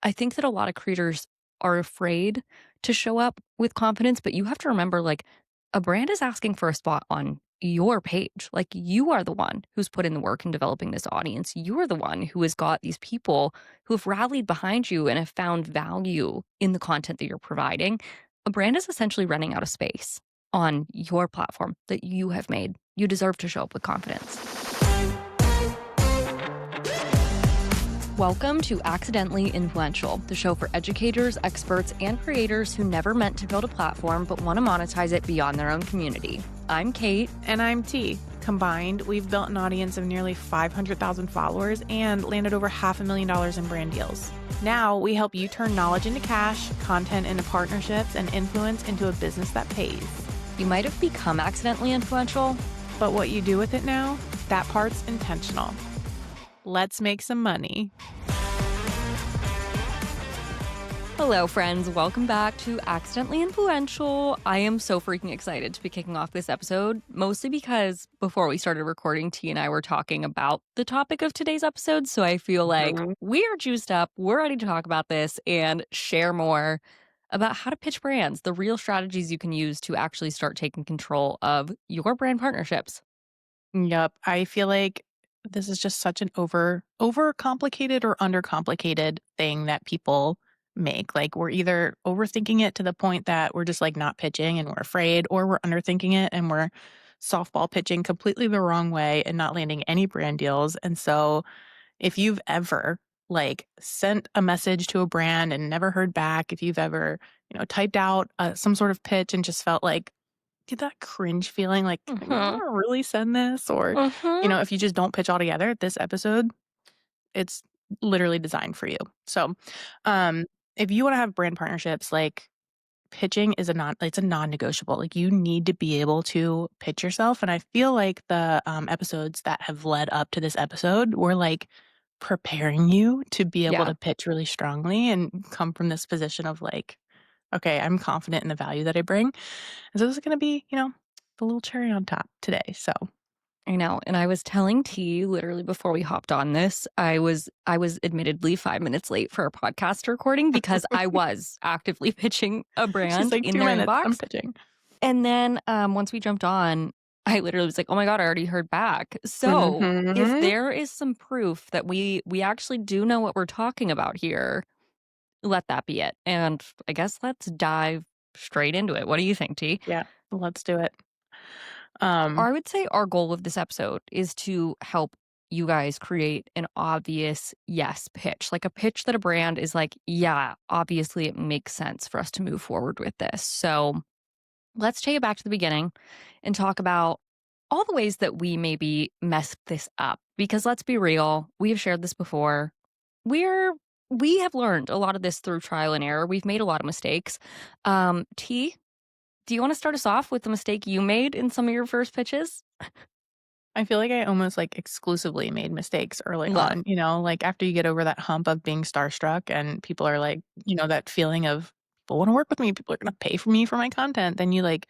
I think that a lot of creators are afraid to show up with confidence, but you have to remember like a brand is asking for a spot on your page. Like you are the one who's put in the work in developing this audience. You are the one who has got these people who have rallied behind you and have found value in the content that you're providing. A brand is essentially running out of space on your platform that you have made. You deserve to show up with confidence. Welcome to Accidentally Influential, the show for educators, experts, and creators who never meant to build a platform but want to monetize it beyond their own community. I'm Kate. And I'm T. Combined, we've built an audience of nearly 500,000 followers and landed over $500,000 in brand deals. Now, we help you turn knowledge into cash, content into partnerships, and influence into a business that pays. You might have become accidentally influential, but what you do with it now, that part's intentional. Let's make some money. Hello, friends. Welcome back to Accidentally Influential. I am so freaking excited to be kicking off this episode, mostly because before we started recording, T and I were talking about the topic of today's episode. So I feel like we are juiced up. We're ready to talk about this and share more about how to pitch brands, the real strategies you can use to actually start taking control of your brand partnerships. Yep. I feel like this is just such an over complicated or undercomplicated thing that people make. Like we're either overthinking it to the point that we're just like not pitching and we're afraid, or we're underthinking it and we're softball pitching completely the wrong way and not landing any brand deals. And so if you've ever like sent a message to a brand and never heard back, if you've ever, typed out some sort of pitch and just felt like, get that cringe feeling like, can I really send this? Or, if you just don't pitch altogether, this episode, it's literally designed for you. So, if you want to have brand partnerships, like pitching is it's a non-negotiable. Like you need to be able to pitch yourself. And I feel like the episodes that have led up to this episode were like preparing you to be able to pitch really strongly and come from this position of like, okay, I'm confident in the value that I bring. And so this is going to be, the little cherry on top today. So I know. And I was telling T literally before we hopped on this, I was admittedly 5 minutes late for our podcast recording because I was actively pitching a brand like, in 2 their minutes, inbox. I'm pitching. And then once we jumped on, I literally was like, oh my God, I already heard back. So if there is some proof that we actually do know what we're talking about here, let that be it. And I guess let's dive straight into it. What do you think, T? Yeah, let's do it. I would say our goal of this episode is to help you guys create an obvious yes pitch, like a pitch that a brand is like, yeah, obviously it makes sense for us to move forward with this. So let's take it back to the beginning and talk about all the ways that we maybe messed this up. Because let's be real, we have shared this before. We have learned a lot of this through trial and error. We've made a lot of mistakes. T, do you want to start us off with the mistake you made in some of your first pitches? I feel like I almost like exclusively made mistakes early on, like after you get over that hump of being starstruck and people are like, that feeling of people want to work with me, people are going to pay for me for my content. Then you like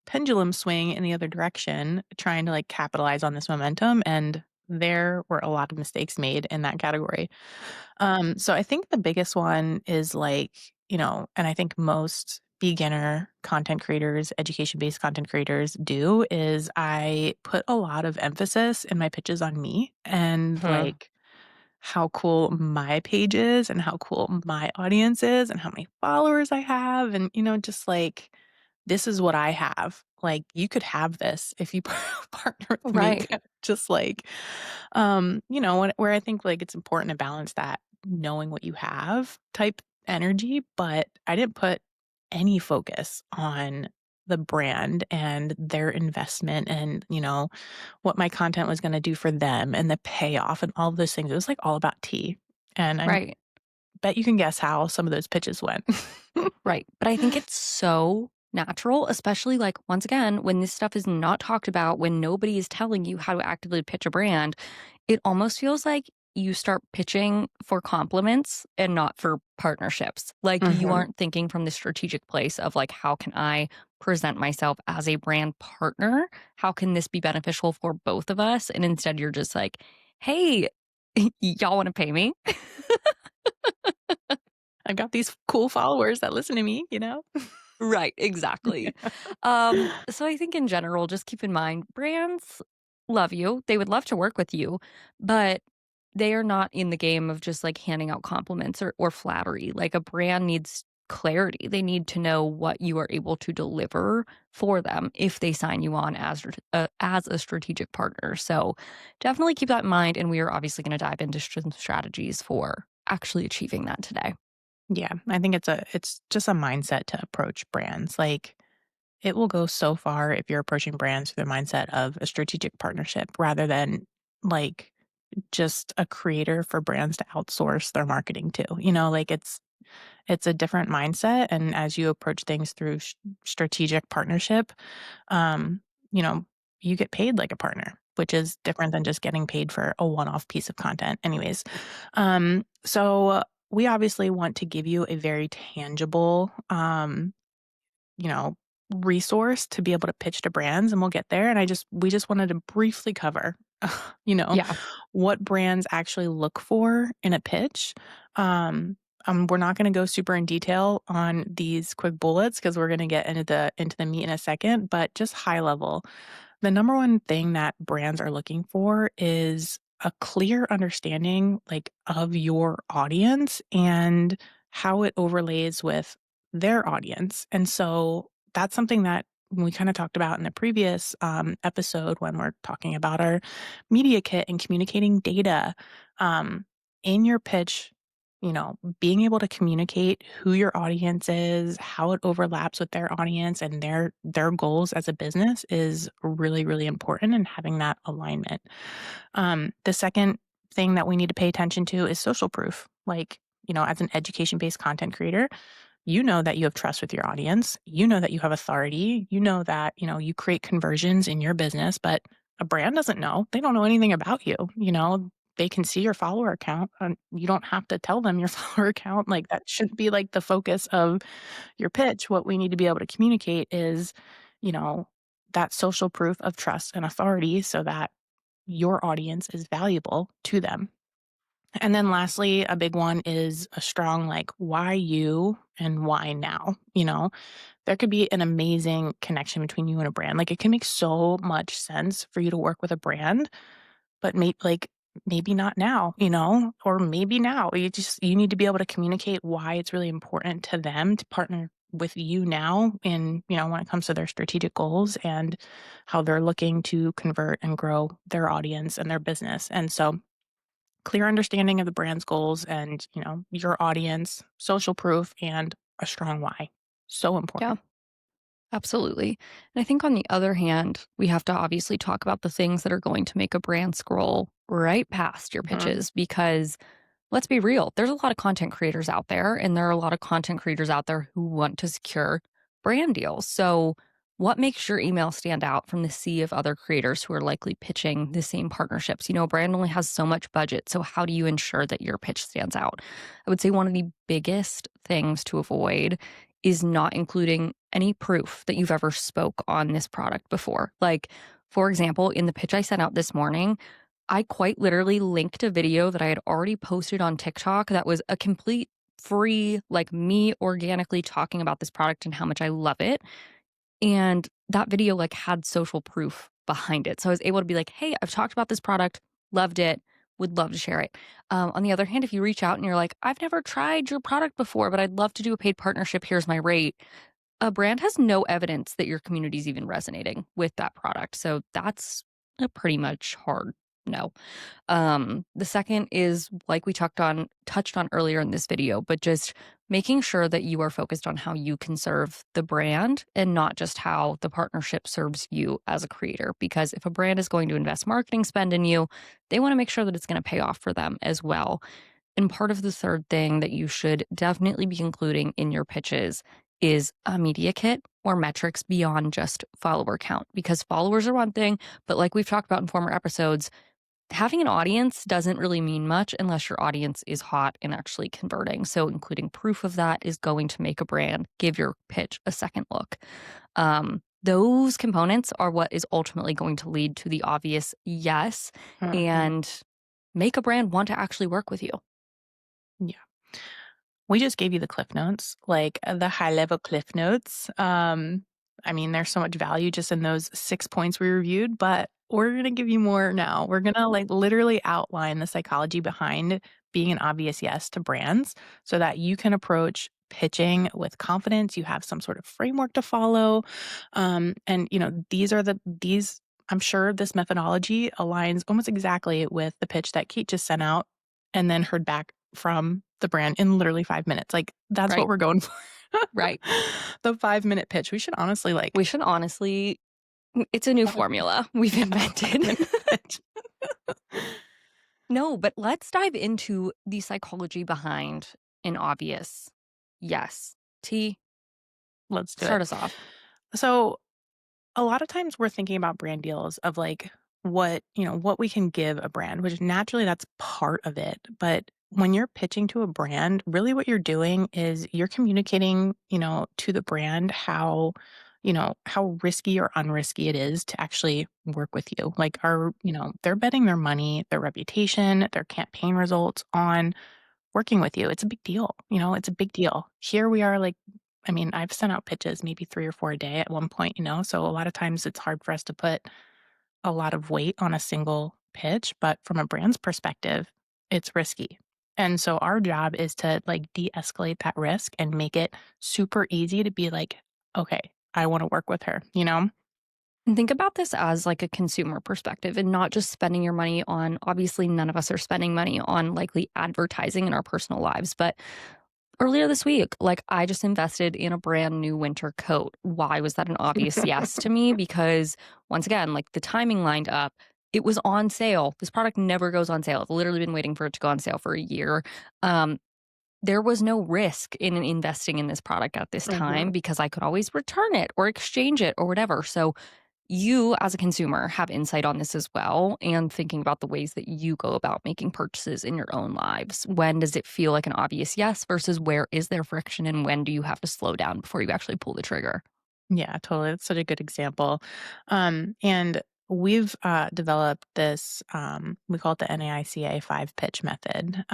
pendulum swing in the other direction, trying to like capitalize on this momentum. And there were a lot of mistakes made in that category. So I think the biggest one is like, and I think most beginner content creators, education-based content creators do is I put a lot of emphasis in my pitches on me and like how cool my page is and how cool my audience is and how many followers I have. And, just like, this is what I have. Like, you could have this if you partner with me. Just like, where I think like it's important to balance that knowing what you have type energy, but I didn't put any focus on the brand and their investment and, what my content was going to do for them and the payoff and all of those things. It was like all about tea. And I bet you can guess how some of those pitches went. Right. But I think it's so natural, especially like, once again, when this stuff is not talked about, when nobody is telling you how to actively pitch a brand, it almost feels like you start pitching for compliments and not for partnerships. Like you aren't thinking from the strategic place of like, how can I present myself as a brand partner? How can this be beneficial for both of us? And instead you're just like, hey, y'all want to pay me? I've got these cool followers that listen to me, you know? Right, exactly. So I think in general, just keep in mind brands love you. They would love to work with you, but they are not in the game of just like handing out compliments or flattery. Like a brand needs clarity. They need to know what you are able to deliver for them if they sign you on as a strategic partner. So definitely keep that in mind. And we are obviously going to dive into some strategies for actually achieving that today. Yeah, I think it's just a mindset to approach brands. Like, it will go so far if you're approaching brands with the mindset of a strategic partnership rather than like just a creator for brands to outsource their marketing to. Like it's a different mindset, and as you approach things through strategic partnership, um, you know, you get paid like a partner, which is different than just getting paid for a one-off piece of content. Anyways, so we obviously want to give you a very tangible, you know, resource to be able to pitch to brands, and we'll get there. And we just wanted to briefly cover, you know, Yeah. what brands actually look for in a pitch. Um, we're not going to go super in detail on these quick bullets because we're going to get into the meat in a second, but just high level. The number one thing that brands are looking for is a clear understanding like of your audience and how it overlays with their audience. And so that's something that we kind of talked about in the previous episode when we're talking about our media kit and communicating data. Um, in your pitch, being able to communicate who your audience is, how it overlaps with their audience and their goals as a business is really, really important, and having that alignment. The second thing that we need to pay attention to is social proof. Like, as an education-based content creator, you know that you have trust with your audience. You know that you have authority. You know that, you create conversions in your business, but a brand doesn't know. They don't know anything about you. They can see your follower account and you don't have to tell them your follower account. Like that shouldn't be like the focus of your pitch. What we need to be able to communicate is, you know, that social proof of trust and authority so that your audience is valuable to them. And then lastly, a big one is a strong like why you and why now. There could be an amazing connection between you and a brand. Like it can make so much sense for you to work with a brand, but maybe not now, or maybe now. You need to be able to communicate why it's really important to them to partner with you now in, when it comes to their strategic goals and how they're looking to convert and grow their audience and their business. And so clear understanding of the brand's goals and, your audience, social proof, and a strong why. So Yeah. important. Absolutely. And I think on the other hand, we have to obviously talk about the things that are going to make a brand scroll right past your Mhm. pitches because let's be real, there's a lot of content creators out there, and there are a lot of content creators out there who want to secure brand deals. So, what makes your email stand out from the sea of other creators who are likely pitching the same partnerships? A brand only has so much budget. So, how do you ensure that your pitch stands out? I would say one of the biggest things to avoid is not including any proof that you've ever spoke on this product before. Like, for example, in the pitch I sent out this morning, I quite literally linked a video that I had already posted on TikTok that was a complete free, like me organically talking about this product and how much I love it. And that video like had social proof behind it. So I was able to be like, hey, I've talked about this product, loved it, would love to share it. On the other hand, if you reach out and you're like, I've never tried your product before, but I'd love to do a paid partnership, here's my rate. A brand has no evidence that your community is even resonating with that product. So that's a pretty much hard no. The second is like we touched on earlier in this video, but just making sure that you are focused on how you can serve the brand and not just how the partnership serves you as a creator. Because if a brand is going to invest marketing spend in you, they want to make sure that it's going to pay off for them as well. And part of the third thing that you should definitely be including in your pitches is a media kit or metrics beyond just follower count. Because followers are one thing, but like we've talked about in former episodes, having an audience doesn't really mean much unless your audience is hot and actually converting. So, including proof of that is going to make a brand give your pitch a second look. Those components are what is ultimately going to lead to the obvious yes Mhm. and make a brand want to actually work with you. Yeah. We just gave you the cliff notes, like, the high level cliff notes. I mean, there's so much value just in those 6 points we reviewed, but we're gonna give you more now. We're gonna, like, literally outline the psychology behind being an obvious yes to brands so that you can approach pitching with confidence, you have some sort of framework to follow, and, these I'm sure this methodology aligns almost exactly with the pitch that Kate just sent out and then heard back from the brand in literally 5 minutes. Like, that's what Right. we're going for. Right. The 5-minute pitch. We should honestly, We should honestly it's a new have a formula we've yeah, invented. 5-minute pitch. No, but let's dive into the psychology behind an obvious yes. T, Let's do start it. us off. So, a lot of times we're thinking about brand deals of, like, what we can give a brand, which naturally that's part of it. But when you're pitching to a brand, really what you're doing is you're communicating, to the brand how risky or unrisky it is to actually work with you. Like, they're betting their money, their reputation, their campaign results on working with you. It's a big deal. It's a big deal. Here we are, like, I mean, I've sent out pitches maybe 3 or 4 a day at one point, so a lot of times it's hard for us to put a lot of weight on a single pitch, but from a brand's perspective, it's risky. And so our job is to, like, de-escalate that risk and make it super easy to be like, "Okay, I wanna work with her," you know? And think about this as like a consumer perspective and not just spending your money on obviously none of us are spending money on likely advertising in our personal lives, but earlier this week, like I just invested in a brand new winter coat. Why was that an obvious yes to me? Because once again, like the timing lined up. It was on sale. This product never goes on sale. I've literally been waiting for it to go on sale for a year. Um, there was no risk in investing in this product at this time Mhm. because I could always return it or exchange it or whatever. So you as a consumer have insight on this as well and thinking about the ways that you go about making purchases in your own lives. When does it feel like an obvious yes versus where is there friction and when do you have to slow down before you actually pull the trigger? Yeah, totally. That's such a good example. And we've developed this, we call it the NAICA 5 pitch method,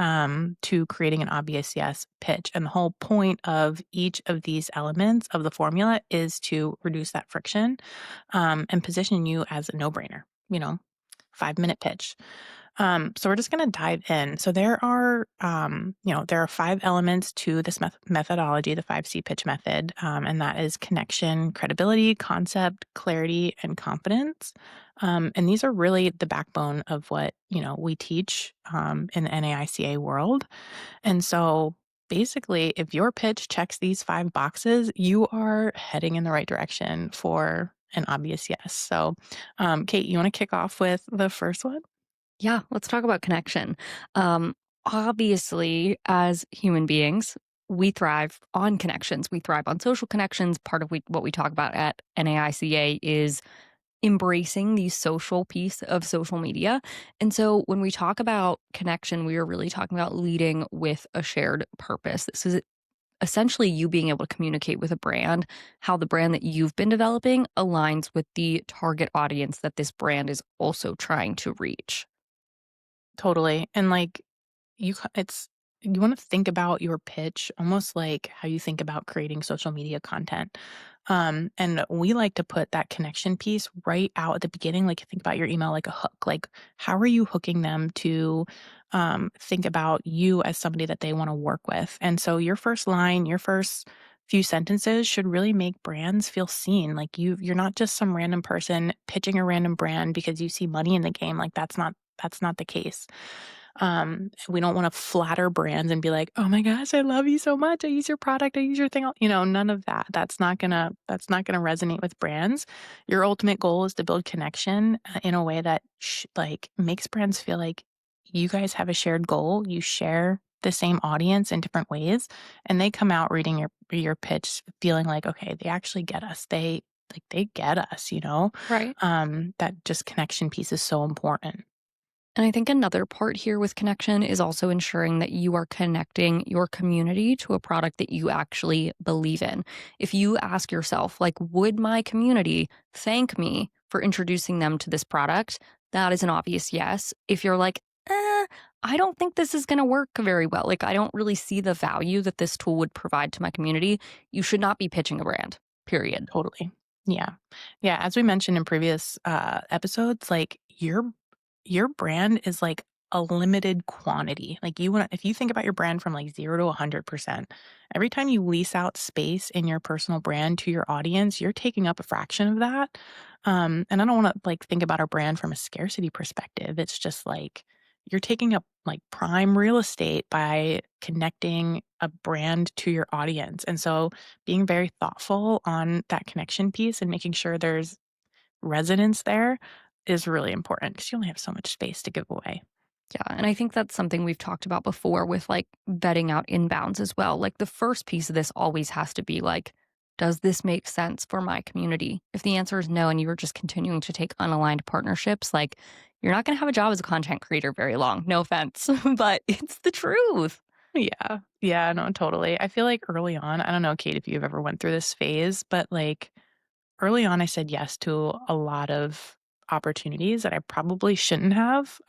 to creating an obvious yes pitch. And the whole point of each of these elements of the formula is to reduce that friction and position you as a no brainer, 5-minute pitch. So we're just going to dive in. So there are 5 elements to this methodology, the 5C pitch method, and that is connection, credibility, concept, clarity, and confidence. And these are really the backbone of what we teach in the NAICA world. And so basically, if your pitch checks these 5 boxes, you are heading in the right direction for an obvious yes. So, Kate, you want to kick off with the first one? Yeah, let's talk about connection. Obviously, as human beings, we thrive on connections. We thrive on social connections. Part of what we talk about at NAICA is embracing the social piece of social media. And so when we talk about connection, we are really talking about leading with a shared purpose. This is essentially you being able to communicate with a brand how the brand that you've been developing aligns with the target audience that this brand is also trying to reach. Totally. And like you want to think about your pitch almost like how you think about creating social media content. And we like to put that connection piece right out at the beginning. Like, think about your email like a hook. Like, how are you hooking them to think about you as somebody that they want to work with? And so your first line, your first few sentences should really make brands feel seen. Like, you're not just some random person pitching a random brand because you see money in the game. Like, that's not the case. We don't want to flatter brands and be like, "Oh my gosh, I love you so much. I use your product. I use your thing." None of that. That's not gonna resonate with brands. Your ultimate goal is to build connection in a way that like makes brands feel like you guys have a shared goal. You share the same audience in different ways, and they come out reading your pitch feeling like, okay, they actually get us. They get us. Right. That just connection piece is so important. And I think another part here with connection is also ensuring that you are connecting your community to a product that you actually believe in. If you ask yourself, like, would my community thank me for introducing them to this product? That is an obvious yes. If you're like, I don't think this is going to work very well. Like, I don't really see the value that this tool would provide to my community. You should not be pitching a brand, period. Totally. Yeah. Yeah, as we mentioned in previous, episodes, like, your brand is like a limited quantity. Like, you want if you think about your brand from, like, 0 to 100%, every time you lease out space in your personal brand to your audience, you're taking up a fraction of that. And I don't wanna, like, think about our brand from a scarcity perspective. It's just like you're taking up, like, prime real estate by connecting a brand to your audience. And so being very thoughtful on that connection piece and making sure there's resonance there is really important because you only have so much space to give away. Yeah, and I think that's something we've talked about before with, like, vetting out inbounds as well. Like, the first piece of this always has to be, like, does this make sense for my community? If the answer is no and you are just continuing to take unaligned partnerships, like, you're not gonna have a job as a content creator very long. No offense, but it's the truth. Yeah. Yeah, no, totally. I feel like early on, I don't know, Kate, if you've ever went through this phase, but, like, early on, I said yes to a lot of opportunities that I probably shouldn't have,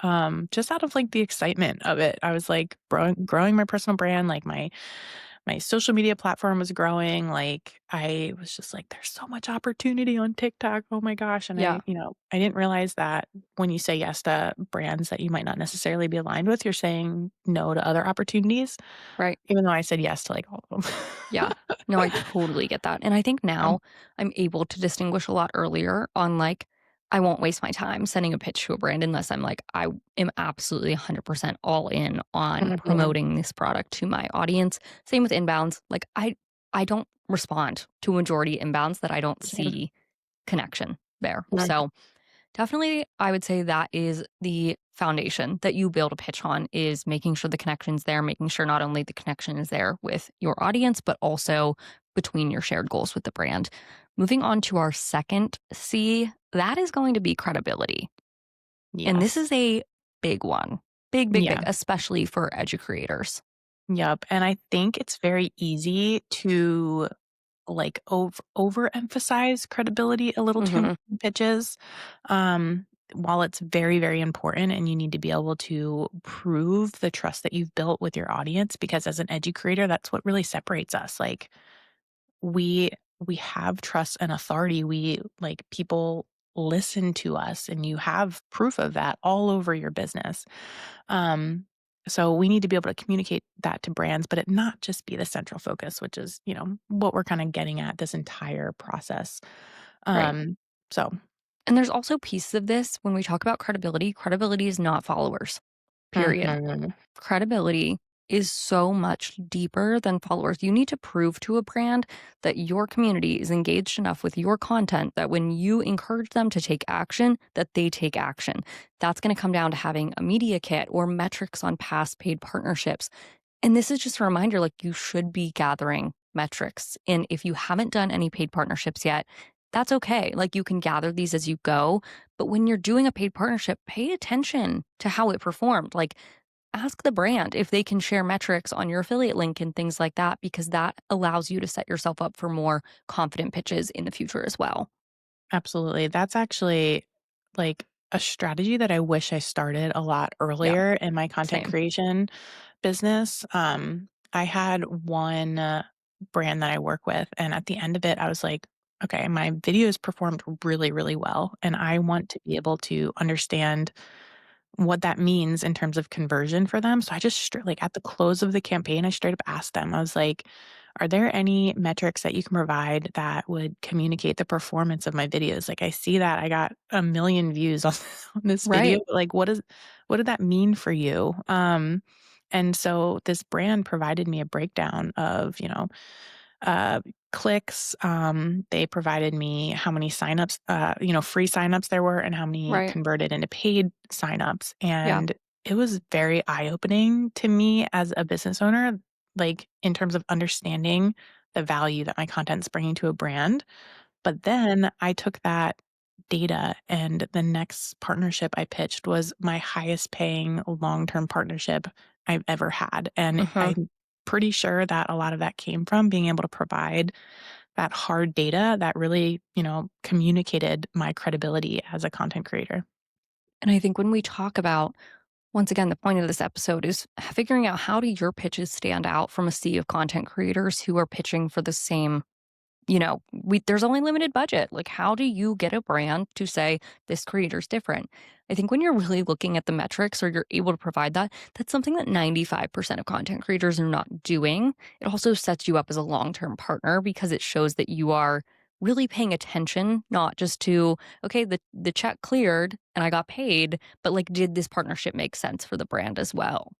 just out of, like, the excitement of it. I was, like, growing my personal brand, like, my social media platform was growing, like, I was just like, "There's so much opportunity on TikTok, oh my gosh," and Yeah, I didn't realize that when you say yes to brands that you might not necessarily be aligned with, you're saying no to other opportunities, right. even though I said yes to, like, all of them. Yeah. No, I totally get that. And I think now I'm able to distinguish a lot earlier on like, I won't waste my time sending a pitch to a brand unless I'm like, I am absolutely 100% all in on Mhm. promoting this product to my audience. Same with inbounds. Like, I don't respond to a majority inbounds that I don't Same. see connection there. Mhm. So definitely, I would say that is the foundation that you build a pitch on is making sure the connection's there, making sure not only the connection is there with your audience, but also between your shared goals with the brand. Moving on to our second C, that is going to be credibility. And this Yes. is a big one. Big, big, big, Yeah. especially for educators. Yep, and I think it's very easy to, like, overemphasize credibility a little too much Hmm. in pitches. While it's very, very important and you need to be able to prove the trust that you've built with your audience, because as an educator, that's what really separates us. Like, we we have trust and authority. We like, people listen to us, and you have proof of that all over your business. Um, so we need to be able to communicate that to brands, but it not just be the central focus, which is, what we're kind of getting at this entire process. Right. Um, so And there's also pieces of this when we talk about credibility. Credibility is not followers, period. Mhm. Credibility is so much deeper than followers. You need to prove to a brand that your community is engaged enough with your content that when you encourage them to take action, that they take action. That's going to come down to having a media kit or metrics on past paid partnerships. And this is just a reminder like you should be gathering metrics. And if you haven't done any paid partnerships yet, that's okay. Like you can gather these as you go. But when you're doing a paid partnership, pay attention to how it performed. Like ask the brand if they can share metrics on your affiliate link and things like that, because that allows you to set yourself up for more confident pitches in the future as well. Absolutely. That's actually, like, a strategy that I wish I started a lot Yeah, earlier in my content same. creation business. I had one, brand that I work with, and at the end of it, I was like, "Okay, my videos performed really, really well, and I want to be able to understand what that means in terms of conversion for them." So I just like, at the close of the campaign, I straight up asked them. I was like, "Are there any metrics that you can provide that would communicate the performance of my videos? Like, I see that I got a million views on on this video, Right, but, like, what did that mean for you?" And so this brand provided me a breakdown of, uh, clicks. They provided me how many signups, free signups there were and how many right. converted into paid signups. Yeah. And it was very eye opening to me as a business owner, like, in terms of understanding the value that my content's bringing to a brand. But then I took that data, and the next partnership I pitched was my highest paying long-term partnership I've ever had, and Hmm. I'm pretty sure that a lot of that came from being able to provide that hard data that really, communicated my credibility as a content creator. And I think when we talk about Once again, the point of this episode is figuring out how do your pitches stand out from a sea of content creators who are pitching for the same, there's only limited budget. Like, how do you get a brand to say this creator's different? I think when you're really looking at the metrics or you're able to provide that, that's something that 95% of content creators are not doing. It also sets you up as a long term partner because it shows that you are really paying attention, not just to, okay, the check cleared and I got paid, but like, did this partnership make sense for the brand as well?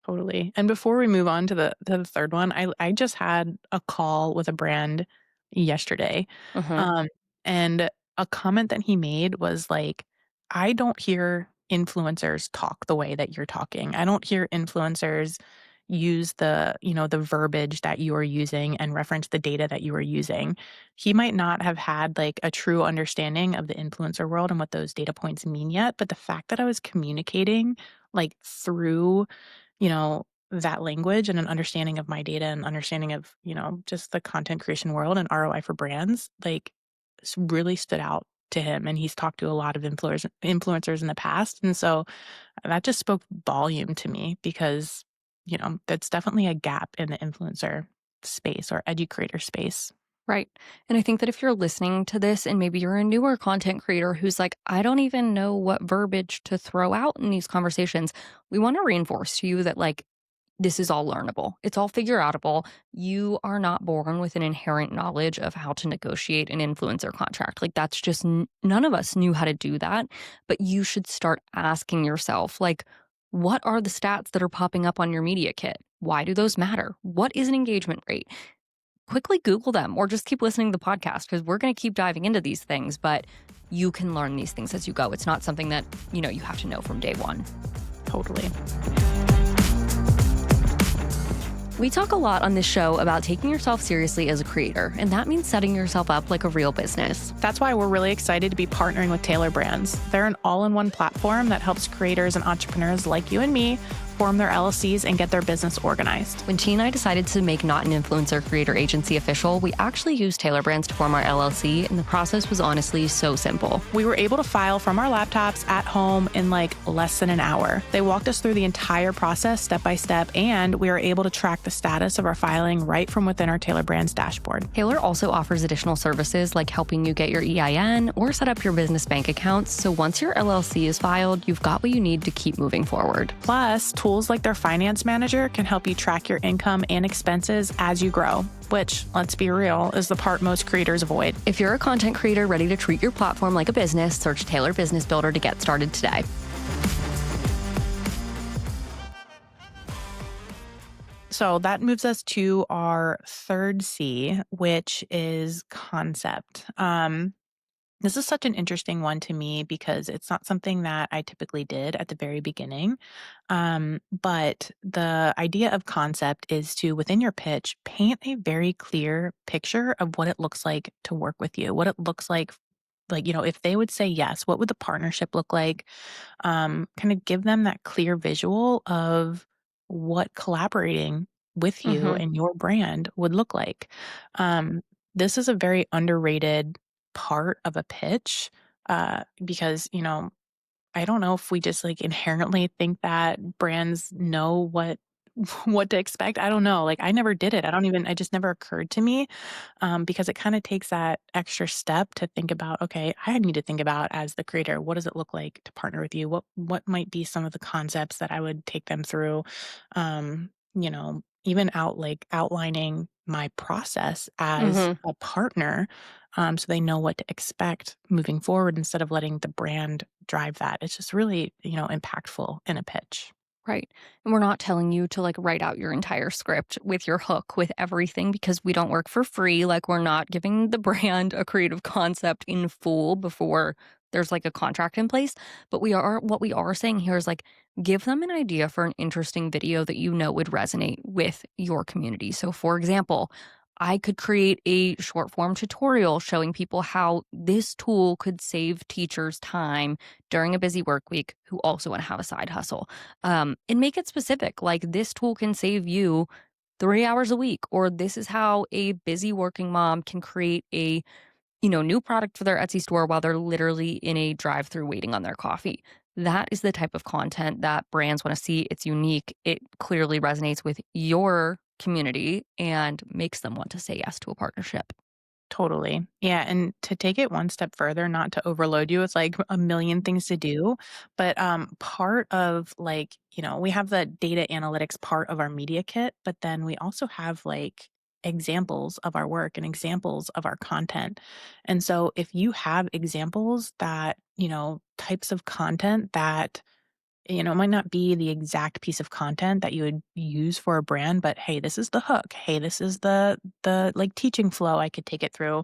Totally. And before we move on to the third one, I just had a call with a brand yesterday. Hmm. Um, and a comment that he made was like, I don't hear influencers talk the way that you're talking. I don't hear influencers use the verbiage that you are using and reference the data that you are using. He might not have had like a true understanding of the influencer world and what those data points mean yet, but the fact that I was communicating like through that language and an understanding of my data and understanding of, just the content creation world and ROI for brands, like really stood out to him. And he's talked to a lot of influencers in the past. And so that just spoke volume to me because, that's definitely a gap in the influencer space or educator space. Right. And I think that if you're listening to this and maybe you're a newer content creator who's like, I don't even know what verbiage to throw out in these conversations, we want to reinforce to you that, like, this is all learnable. It's all figure outable. You are not born with an inherent knowledge of how to negotiate an influencer contract. Like, that's just none of us knew how to do that. But you should start asking yourself, like, what are the stats that are popping up on your media kit? Why do those matter? What is an engagement rate? Quickly Google them or just keep listening to the podcast because we're going to keep diving into these things, but you can learn these things as you go. It's not something that, you have to know from day one. Totally. We talk a lot on this show about taking yourself seriously as a creator, and that means setting yourself up like a real business. That's why we're really excited to be partnering with Taylor Brands. They're an all-in-one platform that helps creators and entrepreneurs like you and me form their LLCs and get their business organized. When Chi and I decided to make Not an Influencer Creator Agency official, we actually used Taylor Brands to form our LLC, and the process was honestly so simple. We were able to file from our laptops at home in like less than an hour. They walked us through the entire process step by step, and we were able to track the status of our filing right from within our Taylor Brands dashboard. Taylor also offers additional services like helping you get your EIN or set up your business bank accounts, so once your LLC is filed, you've got what you need to keep moving forward. Plus, tools like their finance manager can help you track your income and expenses as you grow, which, let's be real, is the part most creators avoid. If you're a content creator ready to treat your platform like a business, search Taylor Business Builder to get started today. So that moves us to our third C, which is concept. This is such an interesting one to me because it's not something that I typically did at the very beginning. But the idea of concept is to, within your pitch, paint a very clear picture of what it looks like to work with you, what it looks like, if they would say yes, what would the partnership look like? Kind of give them that clear visual of what collaborating with you Mm-hmm. and your brand would look like. Um, this is a very underrated part of a pitch because, I don't know if we just like inherently think that brands know what what to expect. I don't know. Like I never did it. I just never occurred to me because it kind of takes that extra step to think about, okay, I need to think about as the creator, what does it look like to partner with you? What might be some of the concepts that I would take them through? Even outlining my process as Mm-hmm. a partner so they know what to expect moving forward instead of letting the brand drive that. It's just really, impactful in a pitch. Right. And we're not telling you to like write out your entire script with your hook, with everything, because we don't work for free. Like, we're not giving the brand a creative concept in full before there's like a contract in place. But what we are saying here is like, give them an idea for an interesting video that would resonate with your community. So, for example, I could create a short form tutorial showing people how this tool could save teachers time during a busy work week who also want to have a side hustle, and make it specific. Like, this tool can save you 3 hours a week, or this is how a busy working mom can create a new product for their Etsy store while they're literally in a drive-through waiting on their coffee. that is the type of content that brands want to see. It's unique. It clearly resonates with your community and makes them want to say yes to a partnership. Totally. Yeah, and to take it one step further, not to overload you, it's like a million things to do, but, part of, like, we have the data analytics part of our media kit, but then we also have, like, examples of our work and examples of our content, and so if you have examples that, types of content that it might not be the exact piece of content that you would use for a brand, but hey, this is the hook. Hey, this is the like teaching flow I could take it through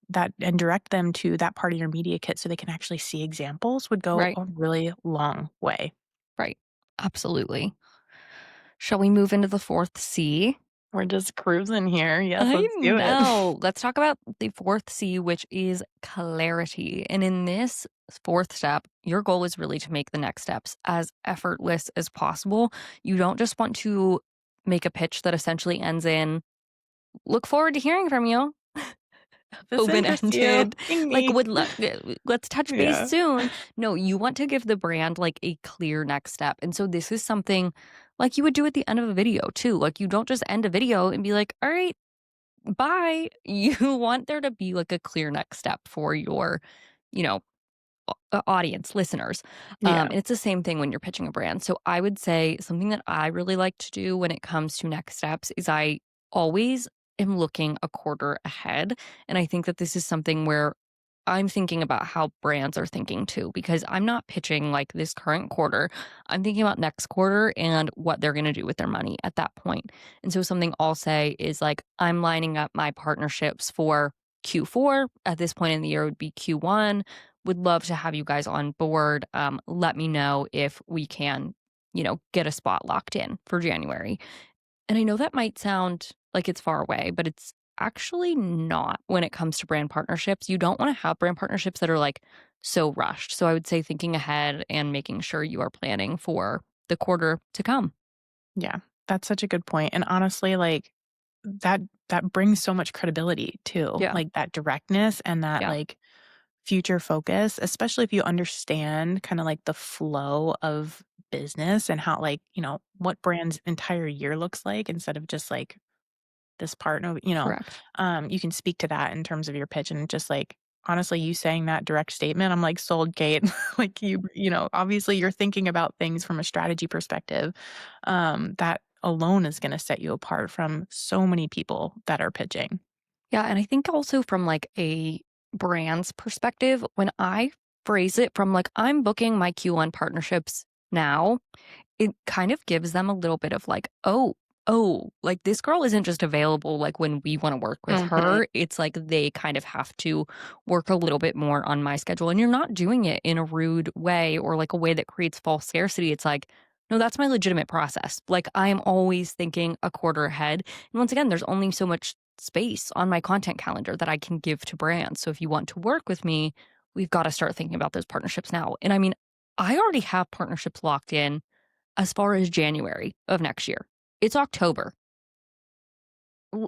that and direct them to that part of your media kit so they can actually see examples would go Right. a really long way. Right. Absolutely. Shall we move into the fourth C? We're just cruising here. Yes, I let's do it. know. Let's talk about the fourth C, which is clarity. And in this fourth step, your goal is really to make the next steps as effortless as possible. You don't just want to make a pitch that essentially ends in, look forward to hearing from you. This Open interests you. ended, Ding like, me. let's touch base Yeah. soon. No, you want to give the brand like a clear next step. And so this is something like you would do at the end of a video too. Like you don't just end a video and be like, all right, bye. You want there to be like a clear next step for your, you know, audience, listeners. Yeah. And it's the same thing when you're pitching a brand. So I would say something that I really like to do when it comes to next steps is I always am looking a quarter ahead. And I think that this is something where I'm thinking about how brands are thinking too, because I'm not pitching like this current quarter. I'm thinking about next quarter and what they're going to do with their money at that point. And so something I'll say is like, I'm lining up my partnerships for Q4. At this point in the year, it would be Q1. Would love to have you guys on board. Let me know if we can, get a spot locked in for January. And I know that might sound like it's far away, but it's actually not when it comes to brand partnerships. You don't want to have brand partnerships that are like so rushed. So I would say thinking ahead and making sure you are planning for the quarter to come. Yeah. That's such a good point. And honestly, like that that brings so much credibility too. Yeah. Like that directness and that Yeah. like future focus, especially if you understand kind of like the flow of business and how like, what brand's entire year looks like instead of just like this part, no, Correct. you can speak to that in terms of your pitch and just like honestly, you saying that direct statement, I'm like sold, Kate. Like obviously you're thinking about things from a strategy perspective. That alone is going to set you apart from so many people that are pitching. Yeah. And I think also from like a brand's perspective, when I phrase it from like, I'm booking my Q1 partnerships now, it kind of gives them a little bit of like, "Oh, like, this girl isn't just available, like, when we wanna work with Mhm. her." It's like they kind of have to work a little bit more on my schedule, and you're not doing it in a rude way or, like, a way that creates false scarcity. It's like, "No, that's my legitimate process." Like, I am always thinking a quarter ahead, and once again, there's only so much space on my content calendar that I can give to brands, so if you want to work with me, we've gotta start thinking about those partnerships now, and I mean, I already have partnerships locked in as far as January of next year. It's October.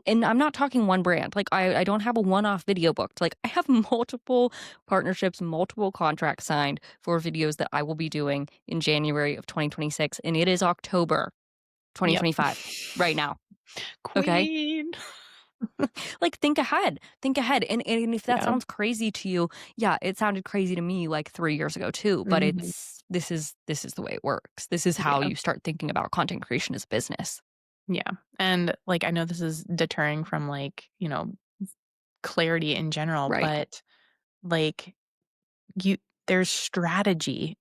And I'm not talking one brand. Like I don't have a one-off video booked. Like I have multiple partnerships, multiple contracts signed for videos that I will be doing in January of 2026 and it is October Yep. 2025 right now. Okay? Queen. Like think ahead. Think ahead. And if that Yeah. sounds crazy to you, yeah, it sounded crazy to me like 3 years ago too, but Mhm. this is the way it works. This is how Yeah. you start thinking about content creation as a business. Yeah. And like I know this is deterring from like, clarity in general, Right. but like you there's strategy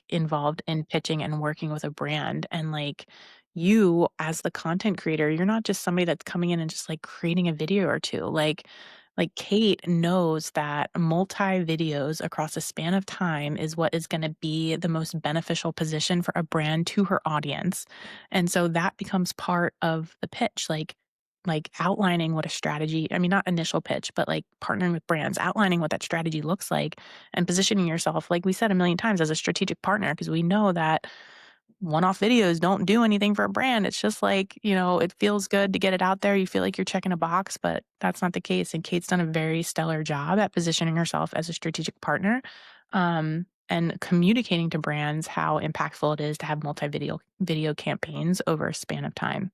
involved in pitching and working with a brand and like you as the content creator you're not just somebody that's coming in and just like creating a video or two like Kate knows that multi videos across a span of time is what is going to be the most beneficial position for a brand to her audience and so that becomes part of the pitch like outlining what a strategy I mean not initial pitch but like partnering with brands outlining what that strategy looks like and positioning yourself, like we said a million times, as a strategic partner because we know that one-off videos don't do anything for a brand. It's just like, it feels good to get it out there. You feel like you're checking a box, but that's not the case. And Kate's done a very stellar job at positioning herself as a strategic partner. Um, and communicating to brands how impactful it is to have multi video campaigns over a span of time.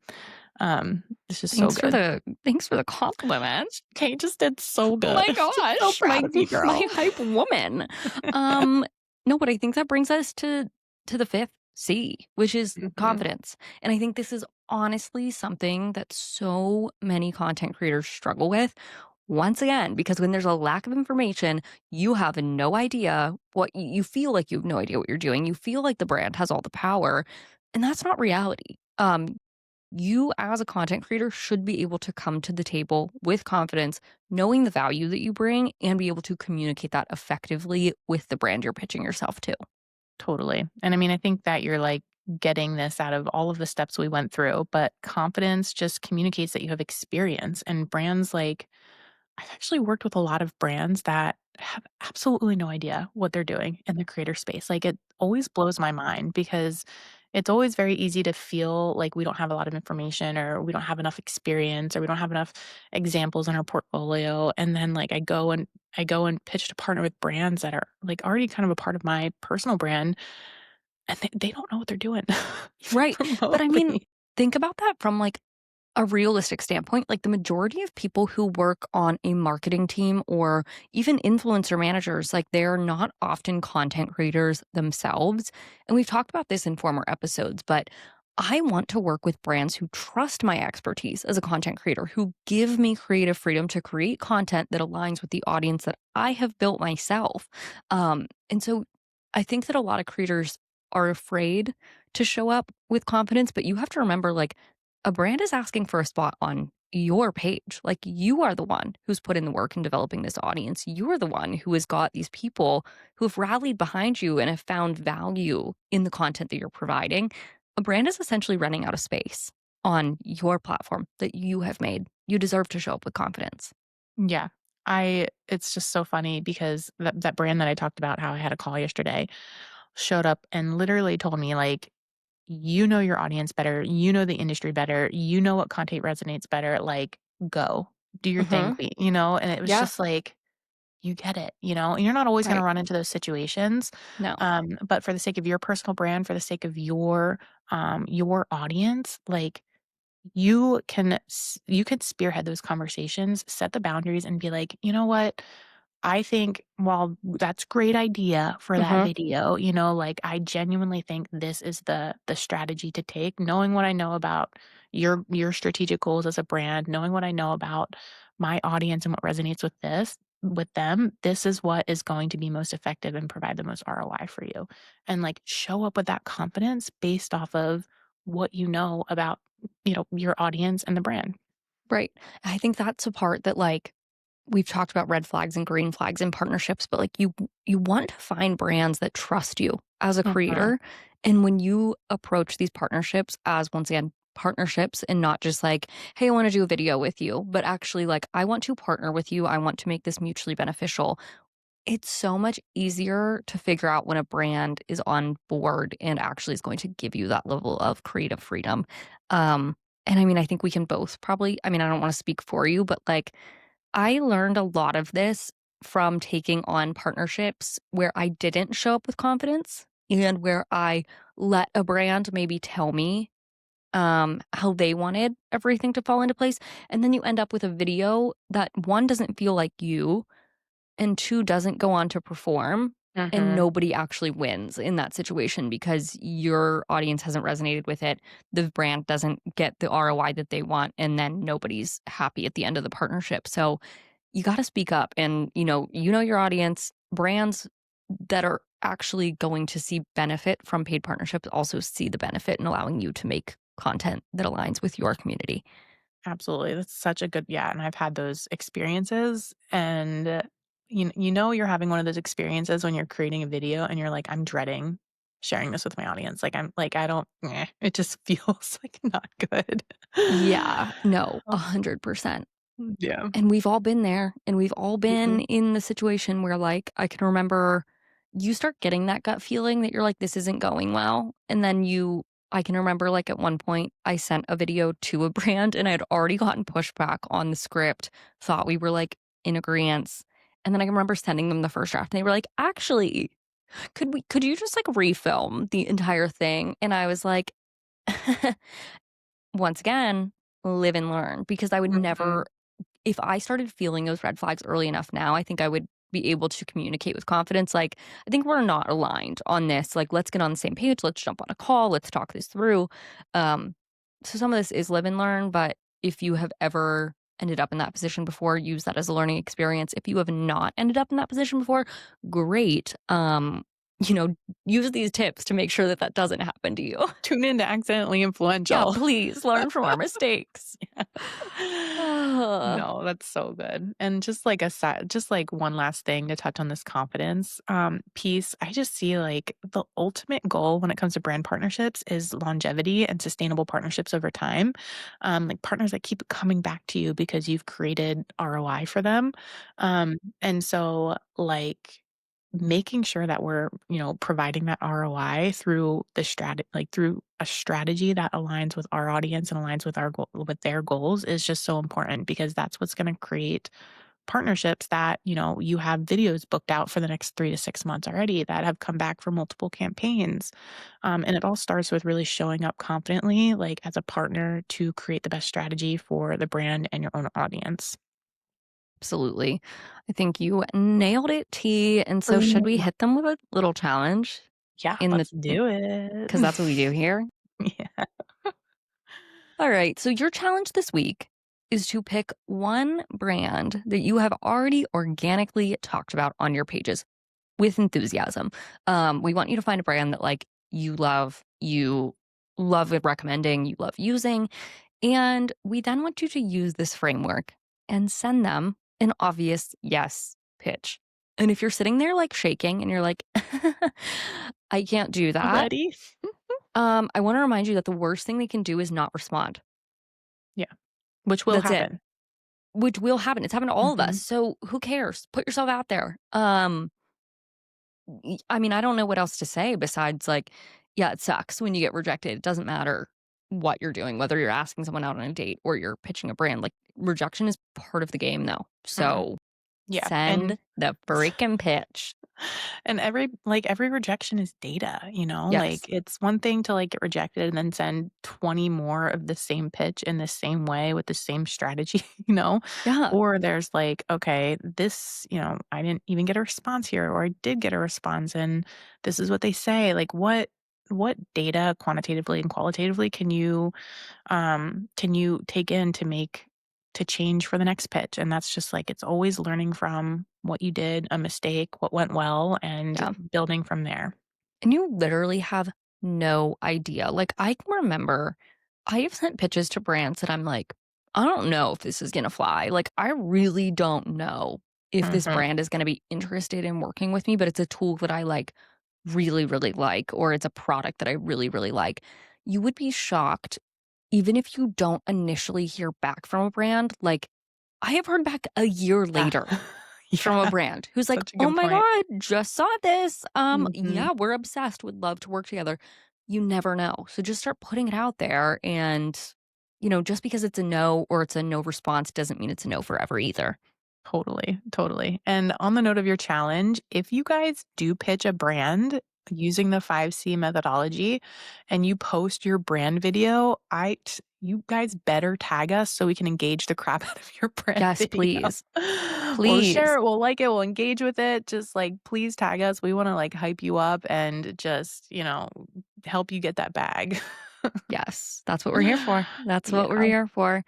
It's just so good. Thanks for the compliment. Kate just did so Oh good. my I'm just so gosh, proud of you, my girl. hype woman. Um, no, but I think that brings us to the 5th C, which is Mhm. confidence. And I think this is honestly something that so many content creators struggle with. Once again, because when there's a lack of information, you have no idea you feel like you have no idea what you're doing. You feel like the brand has all the power, and that's not reality. You as a content creator should be able to come to the table with confidence, knowing the value that you bring and be able to communicate that effectively with the brand you're pitching yourself to. Totally. And I mean, I think that you're like getting this out of all of the steps we went through, but confidence just communicates that you have experience. And brands like, I've actually worked with a lot of brands that have absolutely no idea what they're doing in the creator space. Like, it always blows my mind because it's always very easy to feel like we don't have a lot of information or we don't have enough experience or we don't have enough examples in our portfolio. And then like I go and pitch to partner with brands that are like already kind of a part of my personal brand and they don't know what they're doing Right. But I mean, remotely. think about that from like a realistic standpoint. Like the majority of people who work on a marketing team or even influencer managers, like they're not often content creators themselves. And we've talked about this in former episodes, but I want to work with brands who trust my expertise as a content creator, who give me creative freedom to create content that aligns with the audience that I have built myself. And so I think that a lot of creators are afraid to show up with confidence, but you have to remember like a brand is asking for a spot on your page. Like you are the one who's put in the work in developing this audience. You are the one who has got these people who have rallied behind you and have found value in the content that you're providing. A brand is essentially running out of space on your platform that you have made. You deserve to show up with confidence. Yeah. It's just so funny because that brand that I talked about, how I had a call yesterday, showed up and literally told me like, "You know your audience better, you know the industry better, you know what content resonates better, like, go. Do your thing, Hmm. queen," and it was Yeah. just like, you get it, and you're not always gonna Right. run into those situations, No. but for the sake of your personal brand, for the sake of your audience, like, you could spearhead those conversations, set the boundaries, and be like, "You know what? I think while that's great idea for that Hmm. video, like, I genuinely think this is the strategy to take, knowing what I know about your strategic goals as a brand, knowing what I know about my audience and what resonates with them, this is what is going to be most effective and provide the most ROI for you." And, like, show up with that confidence based off of what you know about, your audience and the brand. Right. I think that's a part that like we've talked about red flags and green flags in partnerships, but like you want to find brands that trust you as a Mhm. creator. And when you approach these partnerships as once again partnerships and not just like, hey, I want to do a video with you, but actually like I want to partner with you. I want to make this mutually beneficial. It's so much easier to figure out when a brand is on board and actually is going to give you that level of creative freedom. Um, and I mean, I think we can both probably, I mean, I don't want to speak for you, but like I learned a lot of this from taking on partnerships where I didn't show up with confidence and where I let a brand maybe tell me how they wanted everything to fall into place. And then you end up with a video that one doesn't feel like you and 2 doesn't go on to perform, and Mhm. nobody actually wins in that situation because your audience hasn't resonated with it. The brand doesn't get the ROI that they want, and then nobody's happy at the end of the partnership. So, you gotta speak up and, you know your audience. Brands that are actually going to see benefit from paid partnerships also see the benefit in allowing you to make content that aligns with your community. Absolutely. That's such a good, yeah, and I've had those experiences, and you're having one of those experiences when you're creating a video and you're like, "I'm dreading sharing this with my audience." Like, I don't it just feels, like, not good. Yeah, no, Oh, 100%. yeah. And we've all been there, and we've all been Mhm. in the situation where, like, I can remember you start getting that gut feeling that you're like, "This isn't going well," and then I can remember, like, at one point, I sent a video to a brand, and I had already gotten pushback on the script, thought we were, like, in agreeance, and then I can remember sending them the first draft, and they were like, "Actually." could you just like refilm the entire thing? And I was like, once again, live and learn because I would Mhm. never, if I started feeling those red flags early enough now, I think I would be able to communicate with confidence. Like, I think we're not aligned on this. Like, let's get on the same page. Let's jump on a call. Let's talk this through. Um, so some of this is live and learn, but if you have ever ended up in that position before, use that as a learning experience. If you have not ended up in that position before, great. You know, use these tips to make sure that that doesn't happen to you. Tune in to Accidentally Yeah, Influential. please learn from our mistakes. Ugh, No, that's so good. And just like just like one last thing to touch on this confidence piece, I just see like the ultimate goal when it comes to brand partnerships is longevity and sustainable partnerships over time. Like partners that keep coming back to you because you've created ROI for them. And so like making sure that we're, providing that ROI through through a strategy that aligns with our audience and aligns with with their goals is just so important because that's what's going to create partnerships that, you have videos booked out for the next 3 to 6 months already that have come back for multiple campaigns. And it all starts with really showing up confidently, like as a partner to create the best strategy for the brand and your own audience. absolutely. I think you nailed it, T. And so, should we Ooh. hit them with a little challenge Yeah, in the let's do it. because that's what we do here? Yeah. All right. So, your challenge this week is to pick one brand that you have already organically talked about on your pages with enthusiasm. We want you to find a brand that like you love recommending, you love using, and we then want you to use this framework and send them an obvious yes pitch. And if you're sitting there like shaking and you're like, I can't do that, Ready? I want to remind you that the worst thing they can do is not respond. Yeah, which will That's it. happen. Which will happen. It's happened to all of us. Mhm. So who cares? Put yourself out there. I mean, I don't know what else to say besides like, yeah, it sucks when you get rejected. It doesn't matter what you're doing, whether you're asking someone out on a date or you're pitching a brand. Like rejection is part of the game though. Mm. So Yeah, and send the freaking pitch. and every rejection is data, Yes. like, it's one thing to, like, get rejected and then send 20 more of the same pitch in the same way with the same strategy, you know? Yeah. Or there's like, "Okay, this, I didn't even get a response here," or, "I did get a response, and this is what they say." Like, what data quantitatively and qualitatively can you take in to change for the next pitch? And that's just like it's always learning from what you did, a mistake, what went well, and Yeah. building from there. And you literally have no idea. Like, I can remember I have sent pitches to brands that I'm like, I don't know if this is going to fly. Like, I really don't know if this Mhm. brand is going to be interested in working with me, but it's a tool that I like really, really like, or it's a product that I really, really like. You would be shocked, even if you don't initially hear back from a brand. Like, I have heard back a year Yeah. later from a Yeah. brand who's like, Such a "Oh good my point. god, just saw this. Mhm. Yeah, we're obsessed. Would love to work together." You never know. So just start putting it out there and just because it's a no or it's a no response doesn't mean it's a no forever either. Totally, totally. And on the note of your challenge, if you guys do pitch a brand using the 5C methodology and you post your brand video, you guys better tag us so we can engage the crap out of your brand Yes, video. please. We'll share Please. it, we'll like it, we'll engage with it. Just like please tag us. We want to like hype you up and just, help you get that bag. Yes, that's what we're here for. That's what we're Yeah. here for.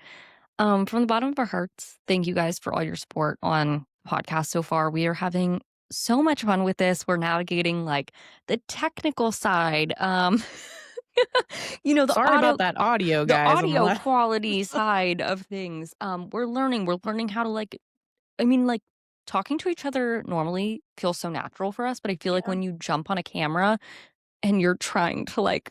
From the bottom of our hearts, thank you guys for all your support on the podcast so far. We are having so much fun with this. We're navigating like the technical side. The Sorry about that audio, guys, on the audio left. quality side of things. We're learning how to like I mean, like talking to each other normally feels so natural for us, but I feel like Yeah. when you jump on a camera and you're trying to like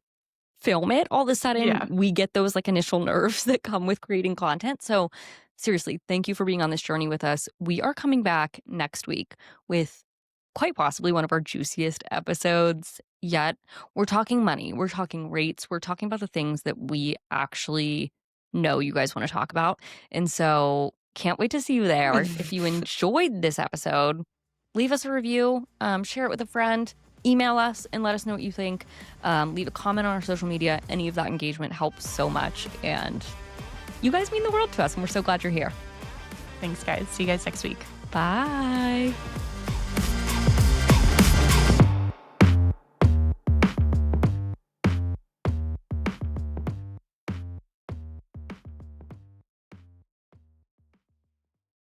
film it, all of a sudden Yeah. we get those like initial nerves that come with creating content. So, seriously, thank you for being on this journey with us. We are coming back next week with quite possibly one of our juiciest episodes yet. We're talking money, we're talking rates, we're talking about the things that we actually know you guys want to talk about. And so, can't wait to see you there. If you enjoyed this episode, leave us a review, share it with a friend. email us and let us know what you think. Leave a comment on our social media. Any of that engagement helps so much. And you guys mean the world to us, and we're so glad you're here. Thanks, guys. See you guys next week. Bye.